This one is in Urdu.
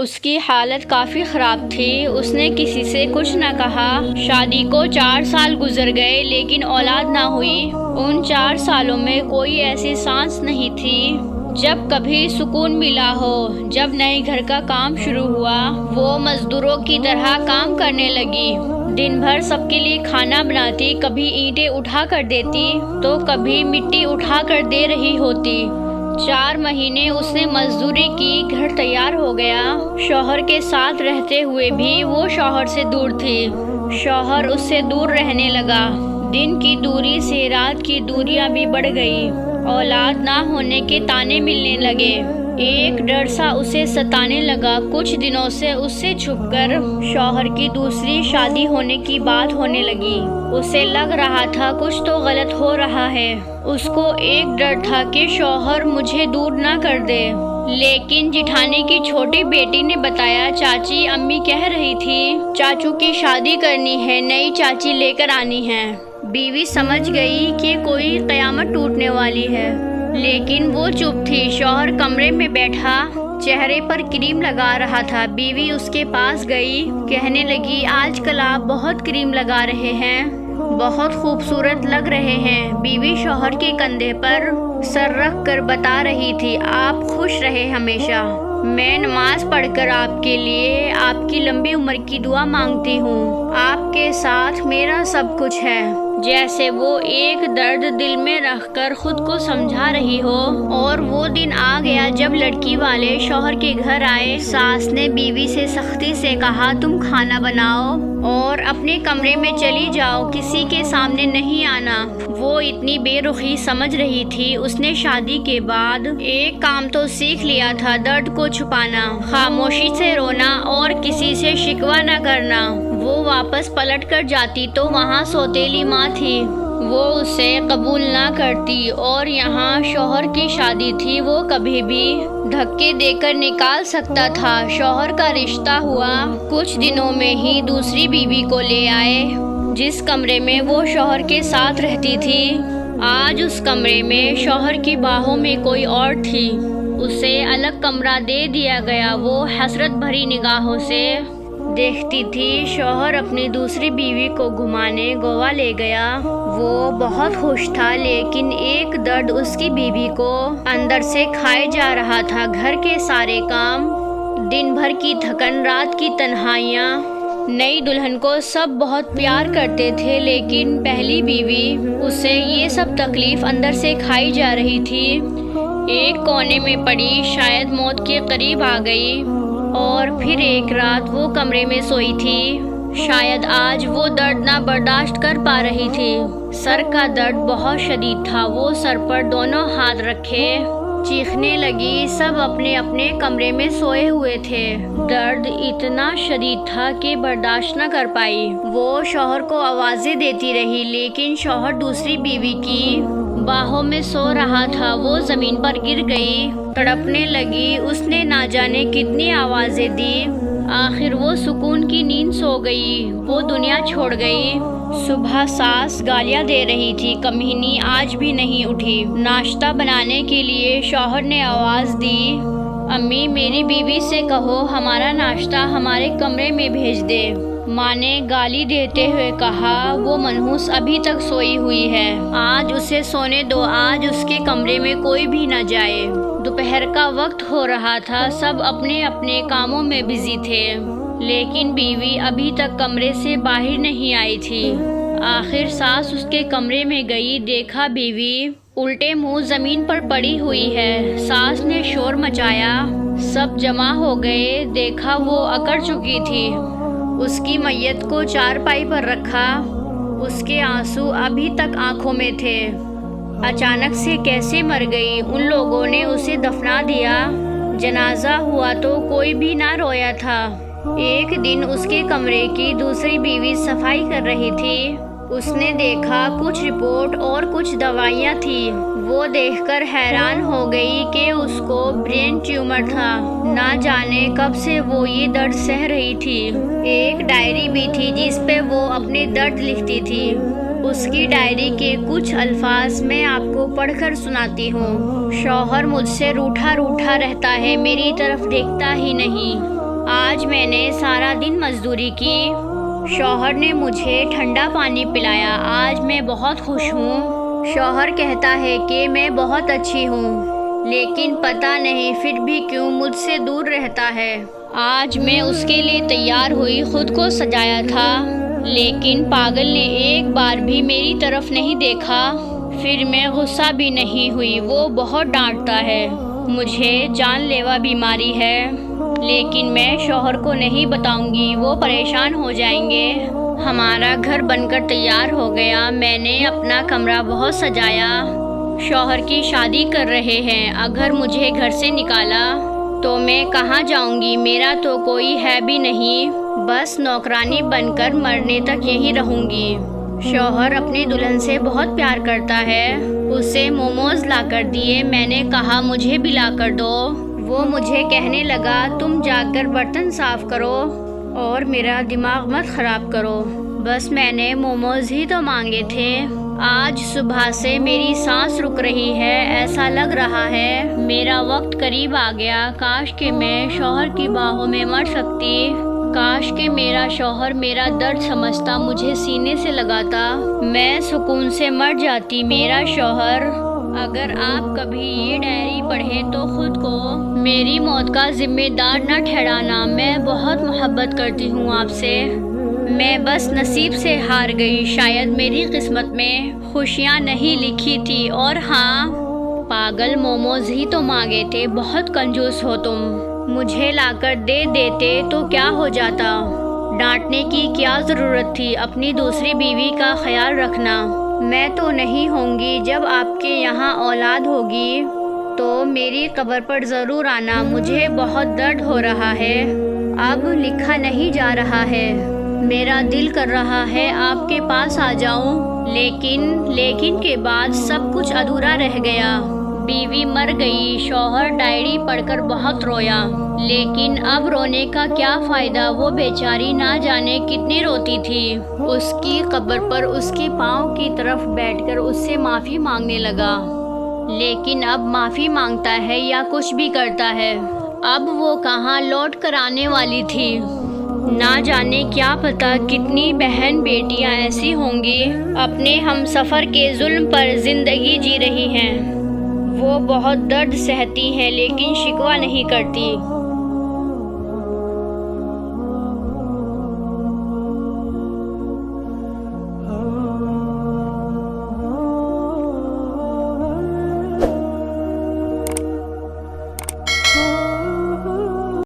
اس کی حالت کافی خراب تھی۔ اس نے کسی سے کچھ نہ کہا۔ شادی کو 4 سال گزر گئے لیکن اولاد نہ ہوئی۔ ان 4 سالوں میں کوئی ایسی سانس نہیں تھی جب کبھی سکون ملا ہو۔ جب نئے گھر کا کام شروع ہوا، وہ مزدوروں کی طرح کام کرنے لگی۔ دن بھر سب کے لیے کھانا بناتی، کبھی اینٹیں اٹھا کر دیتی تو کبھی مٹی اٹھا کر دے رہی ہوتی۔ 4 مہینے اس نے مزدوری کی، گھر تیار ہو گیا۔ شوہر کے ساتھ رہتے ہوئے بھی وہ شوہر سے دور تھی۔ شوہر اس سے دور رہنے لگا۔ دن کی دوری سے رات کی دوریاں بھی بڑھ گئی۔ اولاد نہ ہونے کے طعنے ملنے لگے۔ ایک ڈر سا اسے ستانے لگا۔ کچھ دنوں سے اس سے چھپ کر شوہر کی دوسری شادی ہونے کی بات ہونے لگی۔ اسے لگ رہا تھا کچھ تو غلط ہو رہا ہے۔ اس کو ایک ڈر تھا کہ شوہر مجھے دور نہ کر دے۔ لیکن جیٹھانی کی چھوٹی بیٹی نے بتایا، چاچی امی کہہ رہی تھی چاچو کی شادی کرنی ہے، نئی چاچی لے کر آنی ہے۔ بیوی سمجھ گئی کہ کوئی قیامت ٹوٹنے والی ہے، لیکن وہ چپ تھی۔ شوہر کمرے میں بیٹھا، چہرے پر کریم لگا رہا تھا۔ بیوی اس کے پاس گئی، کہنے لگی آج کل آپ بہت کریم لگا رہے ہیں، بہت خوبصورت لگ رہے ہیں۔ بیوی شوہر کے کندھے پر سر رکھ کر بتا رہی تھی، آپ خوش رہے ہمیشہ۔ میں نماز پڑھ کر آپ کے لیے آپ کی لمبی عمر کی دعا مانگتی ہوں۔ آپ کے ساتھ میرا سب کچھ ہے۔ جیسے وہ ایک درد دل میں رکھ کر خود کو سمجھا رہی ہو۔ اور وہ دن آ گیا جب لڑکی والے شوہر کے گھر آئے۔ ساس نے بیوی سے سختی سے کہا، تم کھانا بناؤ اور اپنے کمرے میں چلی جاؤ، کسی کے سامنے نہیں آنا۔ وہ اتنی بے رخی سمجھ رہی تھی۔ اس نے شادی کے بعد ایک کام تو سیکھ لیا تھا، درد کو چھپانا، خاموشی سے رونا اور کسی سے شکوہ نہ کرنا۔ وہ واپس پلٹ کر جاتی تو وہاں سوتیلی ماں تھی، وہ اسے قبول نہ کرتی۔ اور یہاں شوہر کی شادی تھی، وہ کبھی بھی دھکے دے کر نکال سکتا تھا۔ شوہر کا رشتہ ہوا، کچھ دنوں میں ہی دوسری بیوی کو لے آئے، جس کمرے میں وہ شوہر کے ساتھ رہتی تھی۔ آج اس کمرے میں شوہر کی باہوں میں کوئی اور تھی۔ اسے الگ کمرہ دے دیا گیا۔ وہ حسرت بھری نگاہوں سے دیکھتی تھی۔ شوہر اپنی دوسری بیوی کو گھمانے گوا لے گیا۔ وہ بہت خوش تھا، لیکن ایک درد اس کی بیوی کو اندر سے کھائے جا رہا تھا۔ گھر کے سارے کام، دن بھر کی تھکن، رات کی تنہائیاں۔ نئی دلہن کو سب بہت پیار کرتے تھے، لیکن پہلی بیوی اسے یہ سب تکلیف اندر سے کھائی جا رہی تھی۔ ایک کونے میں پڑی، شاید موت کے قریب آ گئی۔ اور پھر ایک رات وہ کمرے میں سوئی تھی، شاید آج وہ درد نہ برداشت کر پا رہی تھی۔ سر کا درد بہت شدید تھا۔ وہ سر پر دونوں ہاتھ رکھے چیخنے لگی۔ سب اپنے اپنے کمرے میں سوئے ہوئے تھے۔ درد اتنا شدید تھا کہ برداشت نہ کر پائی۔ وہ شوہر کو آوازیں دیتی رہی، لیکن شوہر دوسری بیوی کی باہوں میں سو رہا تھا۔ وہ زمین پر گر گئی، تڑپنے لگی۔ اس نے نہ جانے کتنی آوازیں دی، آخر وہ سکون کی نیند سو گئی۔ وہ دنیا چھوڑ گئی۔ صبح ساس گالیاں دے رہی تھی، کمینی آج بھی نہیں اٹھی۔ ناشتہ بنانے کے لیے شوہر نے آواز دی، امی میری بیوی سے کہو ہمارا ناشتہ ہمارے کمرے میں بھیج دے۔ ماں نے گالی دیتے ہوئے کہا، وہ منحوس ابھی تک سوئی ہوئی ہے، آج اسے سونے دو، آج اس کے کمرے میں کوئی بھی نہ جائے۔ دوپہر کا وقت ہو رہا تھا، سب اپنے اپنے کاموں میں بزی تھے، لیکن بیوی ابھی تک کمرے سے باہر نہیں آئی تھی۔ آخر ساس اس کے کمرے میں گئی، دیکھا بیوی الٹے منہ زمین پر پڑی ہوئی ہے۔ ساس نے شور مچایا، سب جمع ہو گئے، دیکھا وہ اکڑ چکی تھی۔ اس کی میت کو چارپائی پر رکھا، اس کے آنسو ابھی تک آنکھوں میں تھے۔ اچانک سے کیسے مر گئی؟ ان لوگوں نے اسے دفنا دیا، جنازہ ہوا تو کوئی بھی نہ رویا تھا۔ ایک دن اس کے کمرے کی دوسری بیوی صفائی کر رہی تھی، اس نے دیکھا کچھ رپورٹ اور کچھ دوائیاں تھی۔ وہ دیکھ کر حیران ہو گئی کہ اس کو برین ٹیومر تھا، نہ جانے کب سے وہ یہ درد سہ رہی تھی۔ ایک ڈائری بھی تھی جس پہ وہ اپنے درد لکھتی تھی۔ اس کی ڈائری کے کچھ الفاظ میں آپ کو پڑھ کر سناتی ہوں۔ شوہر مجھ سے روٹھا روٹھا رہتا ہے، میری طرف دیکھتا ہی نہیں، آج میں نے سارا دن مزدوری کی، شوہر نے مجھے ٹھنڈا پانی پلایا، آج میں بہت خوش ہوں۔ شوہر کہتا ہے کہ میں بہت اچھی ہوں، لیکن پتہ نہیں پھر بھی کیوں مجھ سے دور رہتا ہے۔ آج میں اس کے لیے تیار ہوئی، خود کو سجایا تھا، لیکن پاگل نے ایک بار بھی میری طرف نہیں دیکھا۔ پھر میں غصہ بھی نہیں ہوئی، وہ بہت ڈانٹتا ہے، مجھے جان لیوا بیماری ہے، لیکن میں شوہر کو نہیں بتاؤں گی، وہ پریشان ہو جائیں گے۔ ہمارا گھر بن کر تیار ہو گیا، میں نے اپنا کمرہ بہت سجایا۔ شوہر کی شادی کر رہے ہیں، اگر مجھے گھر سے نکالا تو میں کہاں جاؤں گی؟ میرا تو کوئی ہے بھی نہیں، بس نوکرانی بن کر مرنے تک یہیں رہوں گی۔ شوہر اپنی دلہن سے بہت پیار کرتا ہے، اسے موموز لا کر دیے، میں نے کہا مجھے بھی لا کر دو۔ وہ مجھے کہنے لگا تم جا کر برتن صاف کرو اور میرا دماغ مت خراب کرو، بس میں نے موموز ہی تو مانگے تھے۔ آج صبح سے میری سانس رک رہی ہے، ایسا لگ رہا ہے میرا وقت قریب آ گیا، کاش کہ میں شوہر کی باہوں میں مر سکتی، کاش کہ میرا شوہر میرا درد سمجھتا، مجھے سینے سے لگاتا، میں سکون سے مر جاتی۔ میرا شوہر، اگر آپ کبھی یہ ڈائری پڑھیں تو خود کو میری موت کا ذمہ دار نہ ٹھہرانا، میں بہت محبت کرتی ہوں آپ سے، میں بس نصیب سے ہار گئی، شاید میری قسمت میں خوشیاں نہیں لکھی تھی۔ اور ہاں پاگل، موموز ہی تو مانگے تھے، بہت کنجوس ہو تم، مجھے لا کر دے دیتے تو کیا ہو جاتا، ڈانٹنے کی کیا ضرورت تھی، اپنی دوسری بیوی کا خیال رکھنا۔ میں تو نہیں ہوں گی، جب آپ کے یہاں اولاد ہوگی تو میری قبر پر ضرور آنا، مجھے بہت درد ہو رہا ہے، اب لکھا نہیں جا رہا ہے، میرا دل کر رہا ہے آپ کے پاس آ جاؤں، لیکن کے بعد سب کچھ ادھورا رہ گیا، بیوی مر گئی، شوہر ڈائری پڑھ کر بہت رویا، لیکن اب رونے کا کیا فائدہ، وہ بیچاری نہ جانے کتنی روتی تھی۔ اس کی قبر پر اس کی پاؤں کی طرف بیٹھ کر اس سے معافی مانگنے لگا، لیکن اب معافی مانگتا ہے یا کچھ بھی کرتا ہے، اب وہ کہاں لوٹ کر آنے والی تھی، نہ جانے کیا پتا کتنی بہن بیٹیاں ایسی ہوں گی اپنے ہم سفر کے ظلم پر زندگی جی رہی ہیں، وہ بہت درد سہتی ہیں لیکن شکوہ نہیں کرتی۔